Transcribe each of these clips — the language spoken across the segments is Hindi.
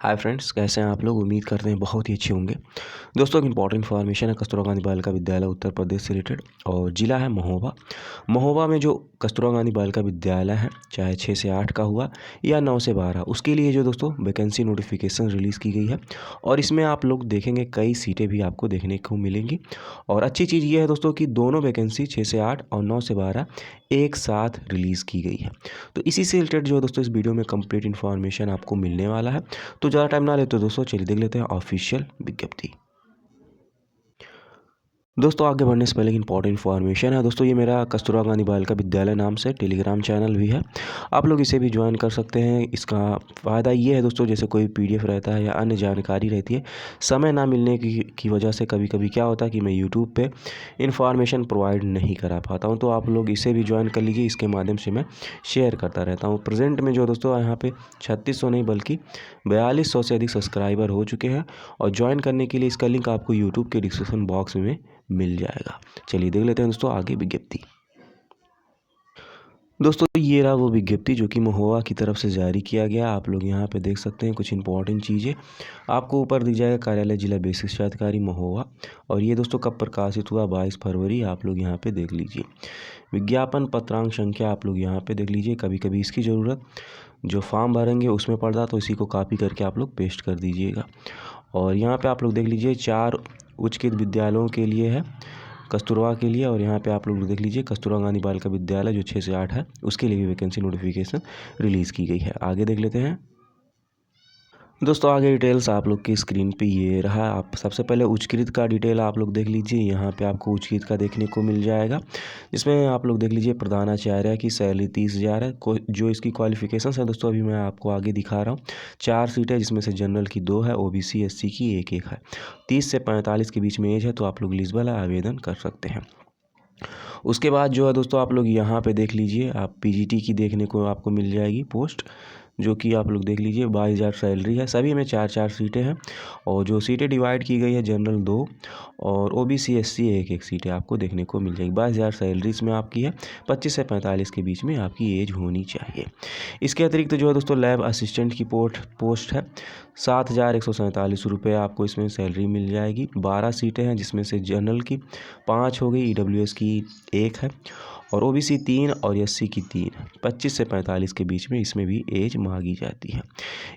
हाय फ्रेंड्स, कैसे हैं आप लोग। उम्मीद करते हैं बहुत ही अच्छे होंगे। दोस्तों, एक इंपॉर्टेंट इन्फॉर्मेशन है कस्तूरबा गांधी बालिका विद्यालय उत्तर प्रदेश से रिलेटेड, और ज़िला है महोबा। महोबा में जो कस्तूरबा गांधी बालिका विद्यालय है, चाहे 6 से 8 का हुआ या 9 से 12, उसके लिए जो दोस्तों वैकेंसी नोटिफिकेशन रिलीज़ की गई है। और इसमें आप लोग देखेंगे कई सीटें भी आपको देखने को मिलेंगी। और अच्छी चीज़ ये है दोस्तों कि दोनों वैकेंसी 6 से 8 और 9 से 12 एक साथ रिलीज़ की गई है। तो इसी से रिलेटेड जो दोस्तों इस वीडियो में कंप्लीट इन्फॉर्मेशन आपको मिलने वाला है। तो ज़्यादा टाइम ना लेते दोस्तों, चलिए देख लेते हैं ऑफिशियल विज्ञप्ति। दोस्तों, आगे बढ़ने से पहले एक इंपॉर्टेंट इन्फॉर्मेशन है दोस्तों, ये मेरा कस्तूरबा गांधी बालिका विद्यालय नाम से टेलीग्राम चैनल भी है। आप लोग इसे भी ज्वाइन कर सकते हैं। इसका फ़ायदा ये है दोस्तों, जैसे कोई पीडीएफ रहता है या अन्य जानकारी रहती है, समय ना मिलने की वजह से कभी कभी क्या होता है कि मैं यूट्यूब पे इन्फॉर्मेशन प्रोवाइड नहीं करा पाता हूँ। तो आप लोग इसे भी ज्वाइन कर लीजिए। इसके माध्यम से मैं शेयर करता रहता हूँ। प्रेजेंट में जो दोस्तों यहाँ पे 3600 नहीं बल्कि 4200 से अधिक सब्सक्राइबर हो चुके हैं। और ज्वाइन करने के लिए इसका लिंक आपको यूट्यूब के डिस्क्रिप्शन बॉक्स में मिल जाएगा। चलिए देख लेते हैं दोस्तों आगे विज्ञप्ति। दोस्तों, ये रहा वो विज्ञप्ति जो कि महोबा की तरफ से जारी किया गया। आप लोग यहाँ पे देख सकते हैं कुछ इंपॉर्टेंट चीज़ें आपको ऊपर दी जाएगा। कार्यालय जिला बेसिक शिक्षा अधिकारी महोबा। और ये दोस्तों कब प्रकाशित हुआ, 22 फरवरी। आप लोग यहाँ पे देख लीजिए। विज्ञापन पत्रांक संख्या आप लोग यहाँ पे देख लीजिए। कभी कभी इसकी ज़रूरत जो फॉर्म भरेंगे उसमें पड़ता, तो इसी को कॉपी करके आप लोग पेस्ट कर दीजिएगा। और यहाँ पे आप लोग देख लीजिए 4 उच्चकित विद्यालयों के लिए है, कस्तूरबा के लिए। और यहाँ पे आप लोग देख लीजिए कस्तूरबा गांधी बालिका विद्यालय जो 6 से 8 है, उसके लिए भी वैकेंसी नोटिफिकेशन रिलीज़ की गई है। आगे देख लेते हैं दोस्तों। आगे डिटेल्स आप लोग की स्क्रीन पे ये रहा। आप सबसे पहले उच्चकृत का डिटेल आप लोग देख लीजिए। यहाँ पे आपको उच्चकृत का देखने को मिल जाएगा, जिसमें आप लोग देख लीजिए प्रधानाचार्य की सैलरी 30,000 है। जो इसकी क्वालिफिकेशंस है दोस्तों, अभी मैं आपको आगे दिखा रहा हूँ। 4 सीटें, जिसमें से जनरल की 2 है, ओबीसी एससी की एक है। 30 से 45 के बीच में एज है, तो आप लोग एलिजिबल आवेदन कर सकते हैं। उसके बाद जो है दोस्तों, आप लोग यहाँ पे देख लीजिए, आप पीजीटी की देखने को आपको मिल जाएगी पोस्ट, जो कि आप लोग देख लीजिए 22,000 सैलरी है। सभी में 4-4 सीटें हैं। और जो सीटें डिवाइड की गई है, जनरल 2 और ओबीसी एससी एक सीटें आपको देखने को मिल जाएगी। 22,000 सैलरी इसमें आपकी है। 25 से 45 के बीच में आपकी एज होनी चाहिए। इसके अतिरिक्त जो है दोस्तों लैब असिस्टेंट की पोस्ट है। 7,147 रुपये आपको इसमें सैलरी मिल जाएगी। 12 सीटें हैं, जिसमें से जनरल की 5 हो गई, ईडब्ल्यूएस की 1 है, और ओबीसी 3 और एससी की 3 है। 25 से 45 के बीच में इसमें भी एज मांगी जाती है।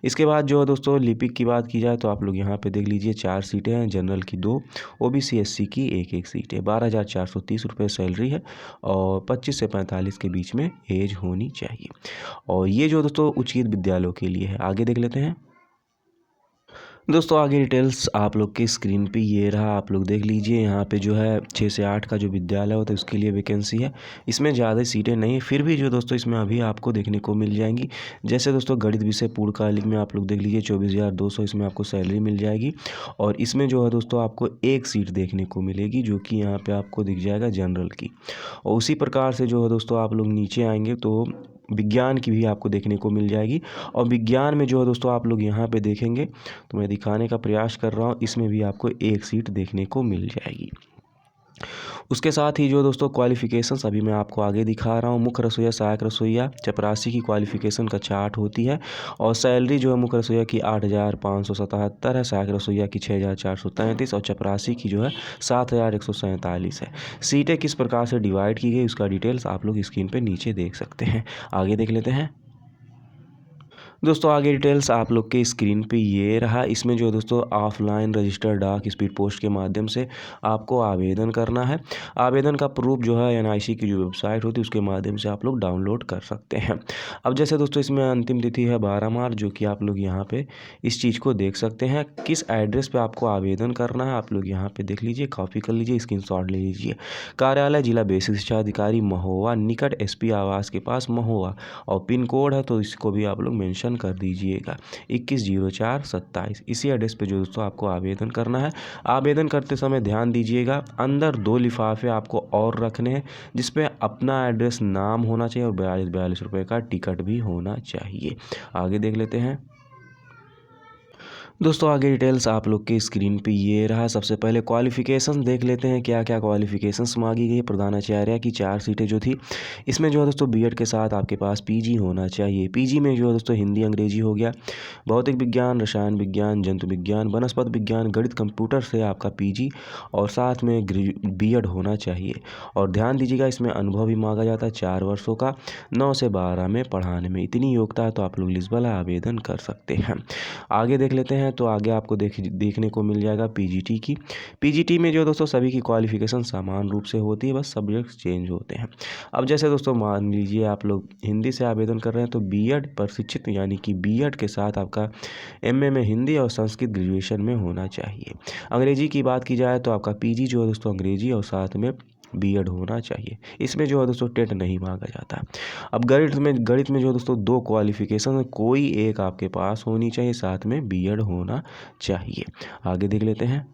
इसके बाद जो है दोस्तों लिपिक की बात की जाए, तो आप लोग यहाँ पे देख लीजिए 4 सीटें हैं, जनरल की 2, ओबीसी एससी की एक सीट है। 12,430 रुपये सैलरी है, और 25 से 45 के बीच में एज होनी चाहिए। और ये जो दोस्तों उच्चतर विद्यालयों के लिए है। आगे देख लेते हैं दोस्तों। आगे डिटेल्स आप लोग के स्क्रीन पे ये रहा। आप लोग देख लीजिए। यहाँ पे जो है 6 से 8 का जो विद्यालय होता है, उसके लिए वैकेंसी है। इसमें ज़्यादा सीटें नहीं, फिर भी जो दोस्तों इसमें अभी आपको देखने को मिल जाएंगी। जैसे दोस्तों गणित विषय पूर्णकालिक में आप लोग देख लीजिए 24,200 इसमें आपको सैलरी मिल जाएगी। और इसमें जो है दोस्तों आपको एक सीट देखने को मिलेगी, जो कि यहाँ पर आपको दिख जाएगा जनरल की। और उसी प्रकार से जो है दोस्तों आप लोग नीचे आएंगे तो विज्ञान की भी आपको देखने को मिल जाएगी। और विज्ञान में जो है दोस्तों आप लोग यहाँ पे देखेंगे, तो मैं दिखाने का प्रयास कर रहा हूँ, इसमें भी आपको एक सीट देखने को मिल जाएगी। उसके साथ ही जो दोस्तों क्वालिफिकेशंस अभी मैं आपको आगे दिखा रहा हूँ। मुख्य रसोइया, सहायक रसोइया, चपरासी की क्वालिफिकेशन का चार्ट होती है। और सैलरी जो है मुख्य रसोइया की 8,577 है, सहायक रसोइया की 6,433 और चपरासी की जो है 7,147 है। सीटें किस प्रकार से डिवाइड की गई, उसका डिटेल्स आप लोग स्क्रीन पर नीचे देख सकते हैं। आगे देख लेते हैं दोस्तों। आगे डिटेल्स आप लोग के स्क्रीन पे ये रहा। इसमें जो दोस्तों ऑफलाइन रजिस्टर्ड डाक स्पीड पोस्ट के माध्यम से आपको आवेदन करना है। आवेदन का प्रूफ जो है एनआईसी की जो वेबसाइट होती है, उसके माध्यम से आप लोग डाउनलोड कर सकते हैं। अब जैसे दोस्तों इसमें अंतिम तिथि है 12 मार्च, जो कि आप लोग यहाँ पे इस चीज़ को देख सकते हैं। किस एड्रेस पर आपको आवेदन करना है आप लोग यहाँ पर देख लीजिए, कॉपी कर लीजिए, स्क्रीनशॉट ले लीजिए। कार्यालय जिला बेसिक शिक्षा अधिकारी महोबा, निकट एसपी आवास के पास महोबा। और पिन कोड है तो इसको भी आप लोग मेंशन कर दीजिएगा 210427। इसी एड्रेस पे जो दोस्तों आपको आवेदन करना है। आवेदन करते समय ध्यान दीजिएगा, अंदर 2 लिफाफे आपको और रखने हैं, जिसपे अपना एड्रेस नाम होना चाहिए और 42 रुपये का टिकट भी होना चाहिए। आगे देख लेते हैं दोस्तों आगे डिटेल्स आप लोग के स्क्रीन पे ये रहा। सबसे पहले क्वालिफ़िकेशन देख लेते हैं, क्या क्या क्वालिफ़िकेशंस मांगी गई। प्रधानाचार्य की 4 सीटें जो थी, इसमें जो है दोस्तों बीएड के साथ आपके पास पीजी होना चाहिए। पीजी में जो है दोस्तों हिंदी अंग्रेजी हो गया, भौतिक विज्ञान, रसायन विज्ञान, जंतु विज्ञान, वनस्पति विज्ञान, गणित, कंप्यूटर से आपका पीजी और साथ में बीएड होना चाहिए। और ध्यान दीजिएगा इसमें अनुभव भी मांगा जाता है 4 वर्षों का, 9 से 12 में पढ़ाने में। इतनी योग्यता है तो आप लोग एलिजिबल आवेदन कर सकते हैं। आगे देख लेते हैं तो आगे आपको देखने को मिल जाएगा पीजीटी की। पीजीटी में जो दोस्तों सभी की क्वालिफ़िकेशन समान रूप से होती है, बस सब्जेक्ट चेंज होते हैं। अब जैसे दोस्तों मान लीजिए आप लोग हिंदी से आवेदन कर रहे हैं तो बीएड प्रशिक्षित यानी कि बीएड के साथ आपका एमए में हिंदी और संस्कृत ग्रेजुएशन में होना चाहिए। अंग्रेजी की बात की जाए तो आपका पीजी जो है दोस्तों अंग्रेजी और साथ में बीएड होना चाहिए। इसमें जो है दोस्तों टेट नहीं मांगा जाता। अब गणित में जो है दोस्तों 2 क्वालिफ़िकेशन है, कोई एक आपके पास होनी चाहिए, साथ में बीएड होना चाहिए। आगे देख लेते हैं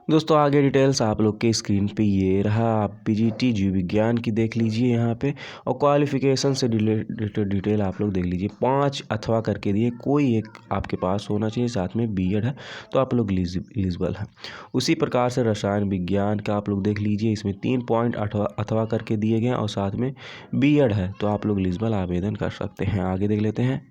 दोस्तों, आगे डिटेल्स आप लोग के स्क्रीन पे ये रहा। आप पीजीटी जीव विज्ञान की देख लीजिए यहाँ पे, और क्वालिफ़िकेशन से रिलेटेड डिटेल आप लोग देख लीजिए। 5 अथवा करके दिए, कोई एक आपके पास होना चाहिए, साथ में बीएड है तो आप लोग एलिजिबल है। उसी प्रकार से रसायन विज्ञान का आप लोग देख लीजिए, इसमें 3 पॉइंट अथवा करके दिए गए और साथ में बीएड है तो आप लोग एलिजिबल आवेदन कर सकते हैं। आगे देख लेते हैं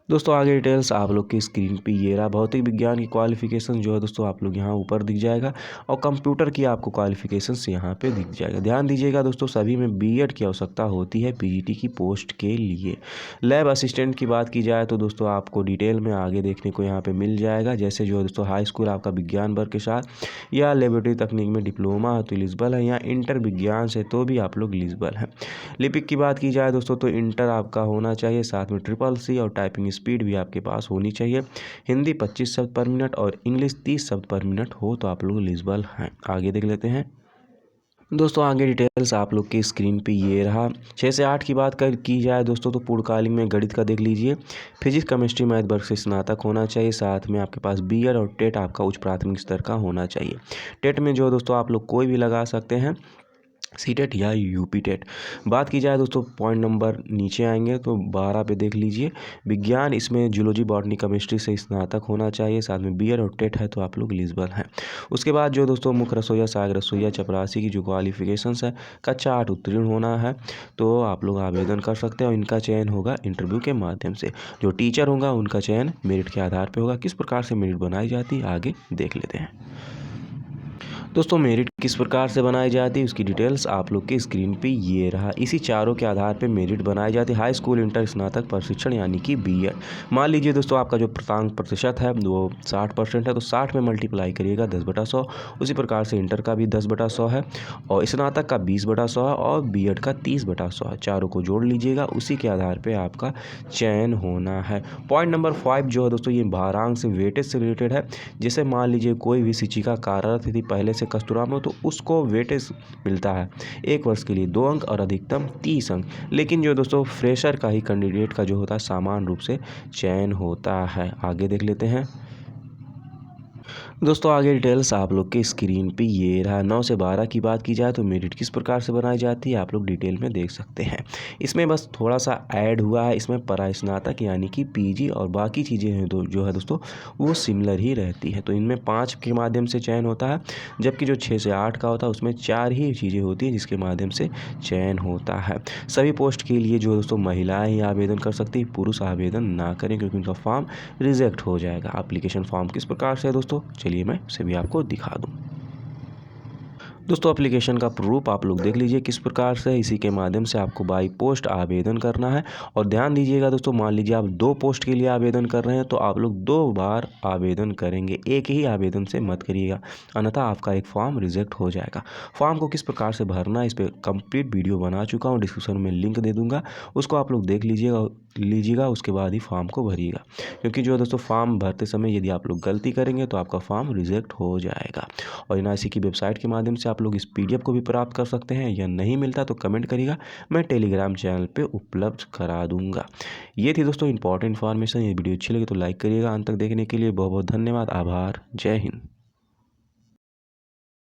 दोस्तों, आगे डिटेल्स आप लोग की स्क्रीन पे ये रहा। भौतिक विज्ञान की क्वालिफ़िकेशन जो है दोस्तों आप लोग यहाँ ऊपर दिख जाएगा, और कंप्यूटर की आपको क्वालिफ़िकेशंस यहाँ पे दिख जाएगा। ध्यान दीजिएगा दोस्तों, सभी में बीएड की आवश्यकता होती है पीजीटी की पोस्ट के लिए। लैब असिस्टेंट की बात की जाए तो दोस्तों आपको डिटेल में आगे देखने को यहाँ पर मिल जाएगा। जैसे जो है दोस्तों हाई स्कूल आपका विज्ञान वर्ग के साथ या लेबोरेटरी तकनीक में डिप्लोमा है तो एलिजिबल है, या इंटर विज्ञान से तो भी आप लोग एलिजिबल हैं। लिपिक की बात की जाए दोस्तों तो इंटर आपका होना चाहिए, साथ में CCC और टाइपिंग स्पीड भी आपके पास होनी चाहिए। हिंदी 25 शब्द पर मिनट और इंग्लिश 30 शब्द पर मिनट हो तो आप लोग एलिजिबल हैं। आगे देख लेते हैं दोस्तों, आगे डिटेल्स आप लोग की स्क्रीन पे ये रहा। 6 से 8 की बात की जाए दोस्तों तो पूर्णकालिक में गणित का देख लीजिए, फिजिक्स केमिस्ट्री मैथ वर्ग से स्नातक होना चाहिए, साथ में आपके पास बीएड और टेट आपका उच्च प्राथमिक स्तर का होना चाहिए। टेट में जो दोस्तों आप लोग कोई भी लगा सकते हैं, सीटेट या यूपी टेट। बात की जाए दोस्तों पॉइंट नंबर नीचे आएंगे तो 12 पे देख लीजिए, विज्ञान इसमें जूलॉजी बॉटनी केमिस्ट्री से स्नातक होना चाहिए, साथ में बीएड और टेट है तो आप लोग एलिजिबल हैं। उसके बाद जो दोस्तों मुख्य रसोईया, सहायक रसोईया, चपरासी की जो क्वालिफिकेशंस है, कक्षा 8 उत्तीर्ण होना है तो आप लोग आवेदन कर सकते हैं, और इनका चयन होगा इंटरव्यू के माध्यम से। जो टीचर होगा उनका चयन मेरिट के आधार पर होगा। किस प्रकार से मेरिट बनाई जाती है आगे देख लेते हैं दोस्तों। मेरिट किस प्रकार से बनाई जाती है उसकी डिटेल्स आप लोग के स्क्रीन पे ये रहा। इसी चारों के आधार पे मेरिट बनाई जाती है। हाई स्कूल इंटर स्नातक प्रशिक्षण यानी कि बीएड। मान लीजिए दोस्तों आपका जो प्राप्तांक प्रतिशत है वो 60% है तो 60 में मल्टीप्लाई करिएगा 10/100। उसी प्रकार से इंटर का भी 10/100 है, और स्नातक का 20/100 है, और बीएड का 30/100 है। चारों को जोड़ लीजिएगा, उसी के आधार पर आपका चयन होना है। पॉइंट नंबर 5 जो है दोस्तों ये भारांक से वेटेज से रिलेटेड है। जैसे मान लीजिए कोई भी शिक्षिका कार्यरत थी पहले से कस्तूरबा में तो उसको वेटेज मिलता है 1 वर्ष के लिए 2 अंक और अधिकतम 30 अंक। लेकिन जो दोस्तों फ्रेशर का ही कैंडिडेट का जो होता है समान रूप से चयन होता है। आगे देख लेते हैं दोस्तों, आगे डिटेल्स आप लोग के स्क्रीन पे ये रहा। 9 से 12 की बात की जाए तो मेरिट किस प्रकार से बनाई जाती है आप लोग डिटेल में देख सकते हैं। इसमें बस थोड़ा सा ऐड हुआ है, इसमें परास्नातक यानी कि पीजी और बाकी चीज़ें हैं जो है दोस्तों वो सिमिलर ही रहती है। तो इनमें 5 के माध्यम से चयन होता है, जबकि जो 6 से 8 का होता है उसमें 4 ही चीज़ें होती हैं जिसके माध्यम से चयन होता है। सभी पोस्ट के लिए जो दोस्तों महिलाएँ ही आवेदन कर सकती है, पुरुष आवेदन ना करें क्योंकि उनका फॉर्म रिजेक्ट हो जाएगा। एप्लीकेशन फॉर्म किस प्रकार से है दोस्तों, चलिए मैं उसे भी आपको दिखा दूं। दोस्तों एप्लीकेशन का प्रूफ आप लोग देख लीजिए किस प्रकार से, इसी के माध्यम से आपको बाई पोस्ट आवेदन करना है। और ध्यान दीजिएगा दोस्तों, मान लीजिए आप 2 पोस्ट के लिए आवेदन कर रहे हैं तो आप लोग 2 बार आवेदन करेंगे, एक ही आवेदन से मत करिएगा, अन्यथा आपका एक फॉर्म रिजेक्ट हो जाएगा। फॉर्म को किस प्रकार से भरना है इस पर कंप्लीट वीडियो बना चुका हूँ, डिस्क्रिप्शन में लिंक दे दूँगा, उसको आप लोग देख लीजिएगा उसके बाद ही फॉर्म को भरिएगा। क्योंकि जो दोस्तों फॉर्म भरते समय यदि आप लोग गलती करेंगे तो आपका फॉर्म रिजेक्ट हो जाएगा। और एनआईसी की वेबसाइट के माध्यम से आप लोग इस पीडीएफ को भी प्राप्त कर सकते हैं, या नहीं मिलता तो कमेंट करिएगा, मैं टेलीग्राम चैनल पे उपलब्ध करा दूंगा। ये थी दोस्तों इंपॉर्टेंट इन्फॉर्मेशन। ये वीडियो अच्छी लगी तो लाइक करिएगा। अंत तक देखने के लिए बहुत बहुत धन्यवाद, आभार, जय हिंद।